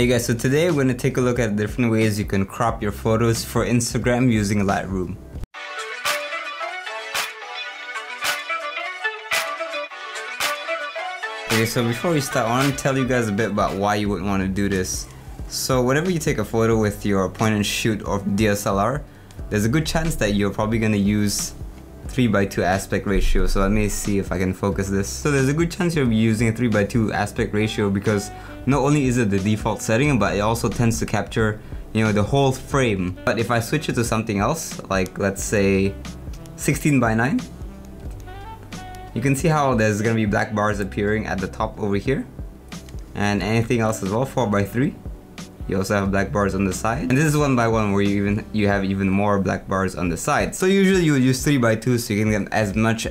Hey guys, so today we're going to take a look at different ways you can crop your photos for Instagram using Lightroom. Okay, so before we start, I want to tell you guys a bit about why you would want to do this. So whenever you take a photo with your point and shoot or DSLR, there's a good chance that you're probably going to use 3:2 aspect ratio. So let me see if I can focus this. So there's a good chance you'll be using a 3:2 aspect ratio because not only is it the default setting, but it also tends to capture, the whole frame. But if I switch it to something else, like let's say 16:9, you can see how there's gonna be black bars appearing at the top over here, and anything else as well. 4:3. You also have black bars on the side, and this is 1:1 where you have even more black bars on the side. So usually you would use 3:2 so you can get as much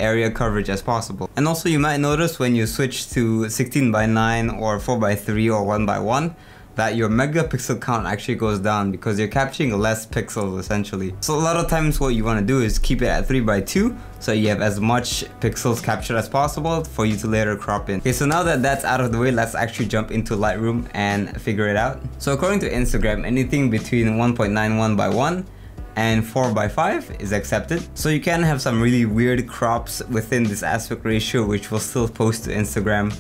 area coverage as possible. And also you might notice when you switch to 16:9 or 4:3 or 1:1 that your megapixel count actually goes down because you're capturing less pixels essentially. So a lot of times what you want to do is keep it at 3:2 so you have as much pixels captured as possible for you to later crop in. Okay, so now that that's out of the way, let's actually jump into Lightroom and figure it out. So according to Instagram, anything between 1.91:1 and 4:5 is accepted. So you can have some really weird crops within this aspect ratio which will still post to Instagram.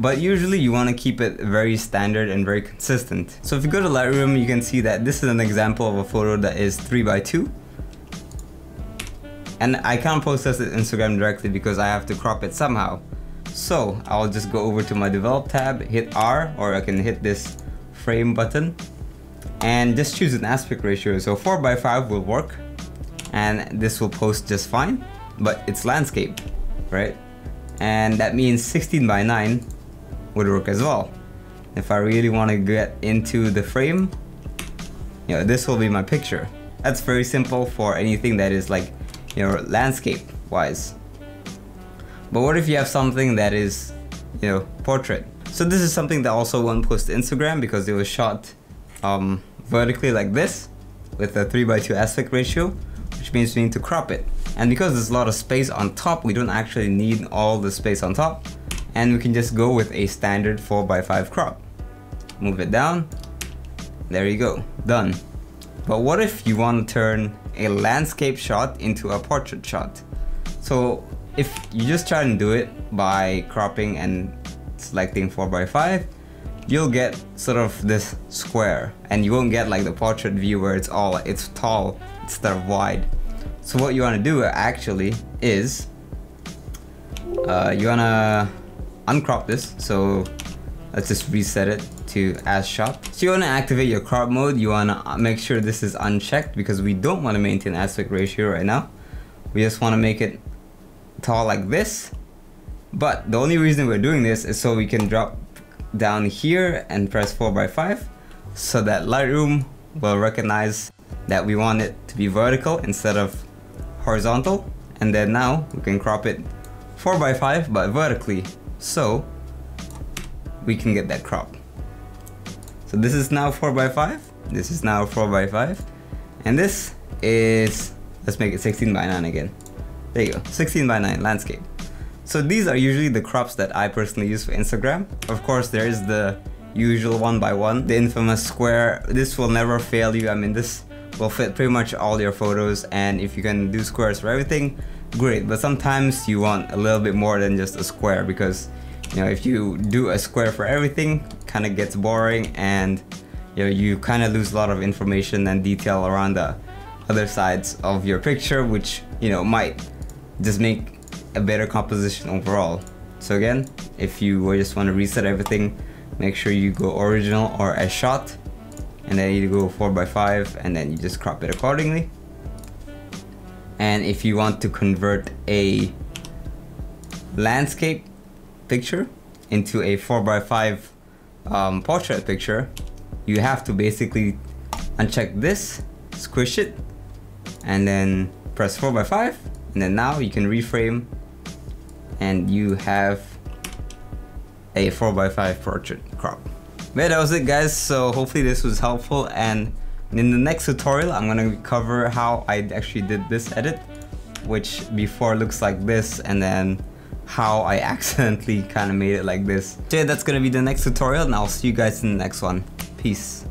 But usually you want to keep it very standard and very consistent. So if you go to Lightroom, you can see that this is an example of a photo that is 3:2. And I can't process it Instagram directly because I have to crop it somehow. So I'll just go over to my develop tab, hit R, or I can hit this frame button and just choose an aspect ratio. So 4:5 will work and this will post just fine, but it's landscape, right? And that means 16:9 would work as well. If I really want to get into the frame, this will be my picture. That's very simple for anything that is like, landscape wise. But what if you have something that is, portrait? So this is something that also won't post to Instagram because it was shot vertically like this with a 3:2 aspect ratio, which means we need to crop it. And because there's a lot of space on top, we don't actually need all the space on top, and we can just go with a standard 4:5 crop. Move it down, there you go, done. But what if you want to turn a landscape shot into a portrait shot? So if you just try and do it by cropping and selecting 4:5, you'll get sort of this square, and you won't get like the portrait view where it's tall instead of wide. So what you want to do actually is you want to uncrop this. So let's just reset it to as shot. So you want to activate your crop mode. You want to make sure this is unchecked because we don't want to maintain aspect ratio right now. We just want to make it tall like this. But the only reason we're doing this is so we can drop down here and press 4:5 so that Lightroom will recognize that we want it to be vertical instead of horizontal, and then now we can crop it 4:5 but vertically so we can get that crop. So this is now 4:5, this is now 4:5, and this is, let's make it 16:9 again. There you go, 16:9 landscape. So these are usually the crops that I personally use for Instagram. Of course there is the usual 1:1, the infamous square. This will never fail you. I mean, this will fit pretty much all your photos, and if you can do squares for everything, great. But sometimes you want a little bit more than just a square because if you do a square for everything, kind of gets boring, and you kind of lose a lot of information and detail around the other sides of your picture, which might just make a better composition overall. So again, if you just want to reset everything, make sure you go original or as shot, and then you go 4:5, and then you just crop it accordingly. And if you want to convert a landscape picture into a 4:5 portrait picture, you have to basically uncheck this, squish it, and then press 4:5, and then now you can reframe and you have a 4:5 portrait crop. But that was it, guys. So hopefully this was helpful, and in the next tutorial I'm gonna cover how I actually did this edit, which before looks like this, and then how I accidentally kind of made it like this. So yeah, that's gonna be the next tutorial, and I'll see you guys in the next one. Peace.